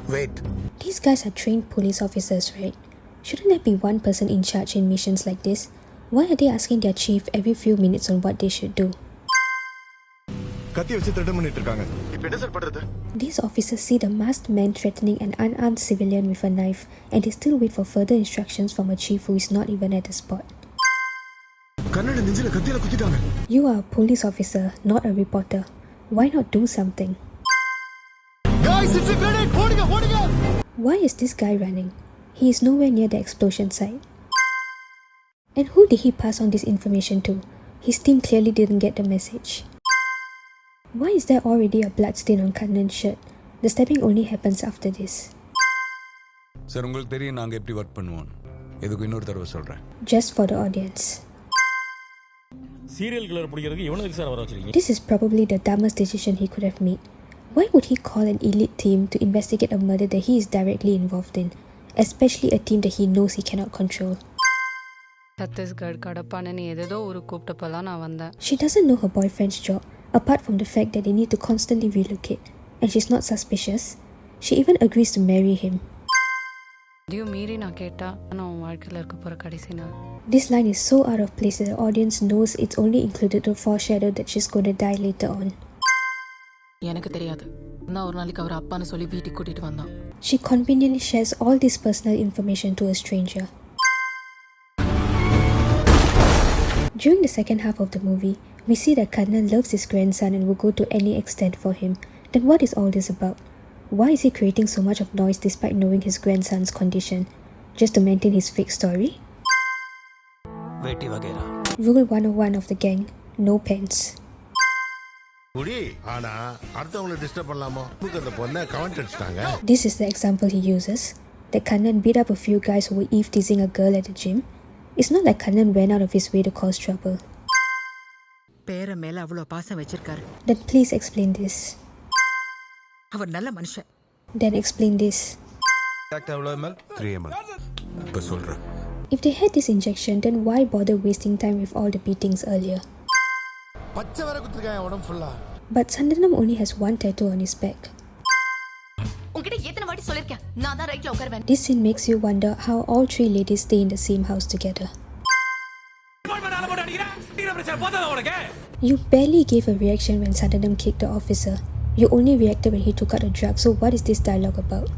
Wait. These guys are trained police officers, right? Shouldn't there be one person in charge in missions like this? Why are they asking their chief every few minutes on what they should do? These officers see the masked man threatening an unarmed civilian with a knife, and they still wait for further instructions from a chief who is not even at the spot. You are a police officer, not a reporter. Why not do something? Guys, it's a grenade! Why is this guy running? He is nowhere near the explosion site. And who did he pass on this information to? His team clearly didn't get the message. Why is there already a blood stain on Kannan's shirt? The stabbing only happens after this. Sir, உங்களுக்கு தெரியும் நாங்க எப்படி work பண்ணுவோம். இதுக்கு இன்னொரு தடவை சொல்றேன். Just for the audience. Serial killer பிடிக்கிறதுக்கு இவனுக்கு சார் வர வச்சிருக்கீங்க. This is probably the dumbest decision he could have made. Why would he call an elite team to investigate a murder that he is directly involved in, especially a team that he knows he cannot control? Chhattisgarh கடப்பானு ஏதோ ஒரு கூப்பிட்டப்பலாம் நான் வந்தேன். She doesn't know her boyfriend's job, apart from the fact that they need to constantly relocate, and she's not suspicious. She even agrees to marry him. அதையும் மீறி நான் கேட்டா நான் உன் வாழ்க்கையில் இருக்க போகிற கடைசி நாள். This line is so out of place that the audience knows it's only included to foreshadow that she's going to die later on. எனக்கு தெரியாது. நான் ஒரு நாளைக்கு அவர் அப்பான்னு சொல்லி வீட்டுக்கு கூட்டிட்டு வந்தான். She conveniently shares all this personal information to a stranger. During the second half of the movie, we see that Kannan loves his grandson and will go to any extent for him. Then what is all this about? Why is he creating so much of noise despite knowing his grandson's condition? Just to maintain his fake story? Rule 101 of the gang, no pens. This is the example he uses, that Kannan beat up a few guys who were eve-teasing a girl at the gym. It's not like Kannan went out of his way to cause trouble. பேர மேல அவ்வளவு பாசம் வச்சிருக்காரு. Then please explain this. அவர் நல்ல மனுஷன். Then explain this. 3 ml. இப்ப சொல்றேன். If they had this injection, then why bother wasting time with all the beatings earlier? But Sandanam only has one tattoo on his back. This scene makes you wonder how all three ladies stay in the same house together. You barely gave a reaction when Sandanam kicked the officer. You only reacted when he took out a drug, so what is this dialogue about?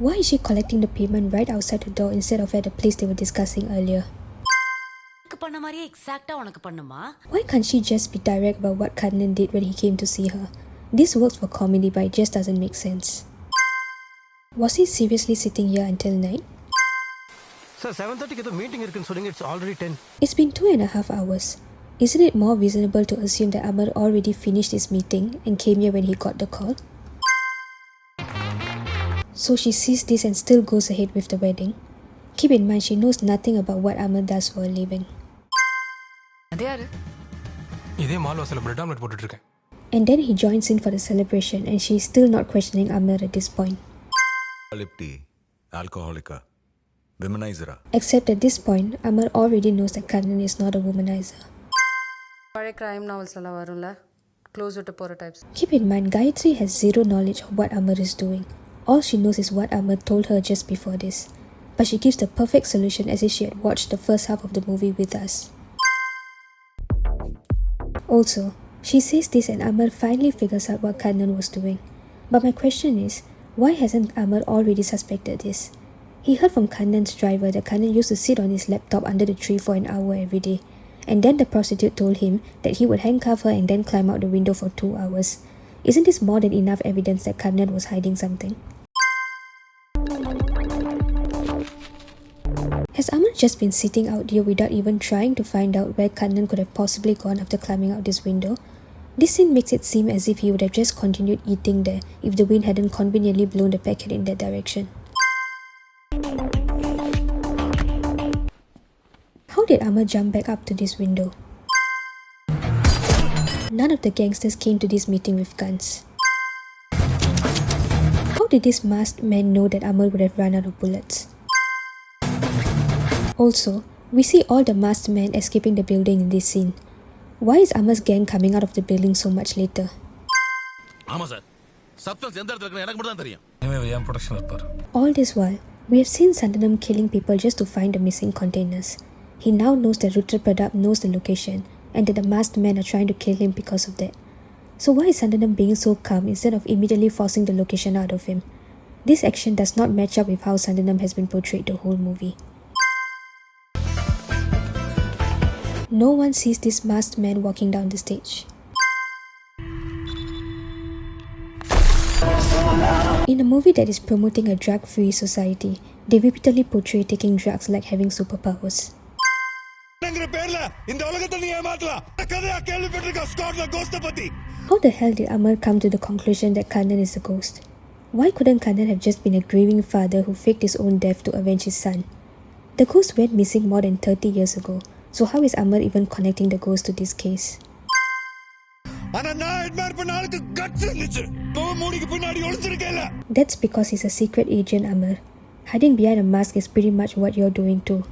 Why is she collecting the payment right outside the door instead of at the place they were discussing earlier? Why can't she just be direct about what Kannan did when he came to see her? This works for comedy, but it just doesn't make sense. Was he seriously sitting here until night? Sir, 7:30 க்கு meeting இருக்குன்னு சொல்லுங்க. It's already 10. It's been 2.5 hours. Isn't it more reasonable to assume that Amar already finished his meeting and came here when he got the call? So she sees this and still goes ahead with the wedding. Keep in mind she knows nothing about what Amar does for a living. அது யாரு? இதே mall வாசல்ல bread omelette போட்டுட்டு இருக்கேன். And then he joins in for the celebration and she is still not questioning Amar at this point. Alcoholica. Womanizer. Except at this point, Amar already knows that Kannan is not a womanizer. பழைய crime நாவல்ஸ்லாம் வரும்ல close விட்டு போகிற types. Keep in mind, Gayatri has zero knowledge of what Amar is doing. All she knows is what Amar told her just before this. But she gives the perfect solution as if she had watched the first half of the movie with us. Also, she says this and Amar finally figures out what Kannan was doing. But my question is, why hasn't Amar already suspected this? He heard from Kannan's driver that Kannan used to sit on his laptop under the tree for an hour every day. And then the prostitute told him that he would handcuff her and then climb out the window for 2 hours. Isn't this more than enough evidence that Kannan was hiding something? Has Amar just been sitting out here without even trying to find out where Kannan could have possibly gone after climbing out this window? This scene makes it seem as if he would have just continued eating there if the wind hadn't conveniently blown the packet in that direction. How did Amar jump back up to this window? None of the gangsters came to this meeting with guns. How did this masked man know that Amar would have run out of bullets? Also, we see all the masked men escaping the building in this scene. Why is Amar's gang coming out of the building so much later? ஆமா sir. Substance எந்த இடத்துல இருக்குன்னு எனக்கு மட்டும் தான் தெரியும். என் production இருப்பார். All this while, we have seen Sandanam killing people just to find the missing containers. He now knows that Rutra Pratap knows the location and that the masked men are trying to kill him because of that. So why is Sandanam being so calm instead of immediately forcing the location out of him? This action does not match up with how Sandanam has been portrayed the whole movie. No one sees this masked man walking down the stage. In a movie that is promoting a drug-free society, they repeatedly portray taking drugs like having superpowers. How the hell did Amar come to the conclusion that Kannan is a ghost? Why couldn't Kannan have just been a grieving father who faked his own death to avenge his son? The ghost went missing more than 30 years ago, so how is Amar even connecting the ghost to this case? That's because he's a secret agent, Amar. Hiding behind a mask is pretty much what you're doing too.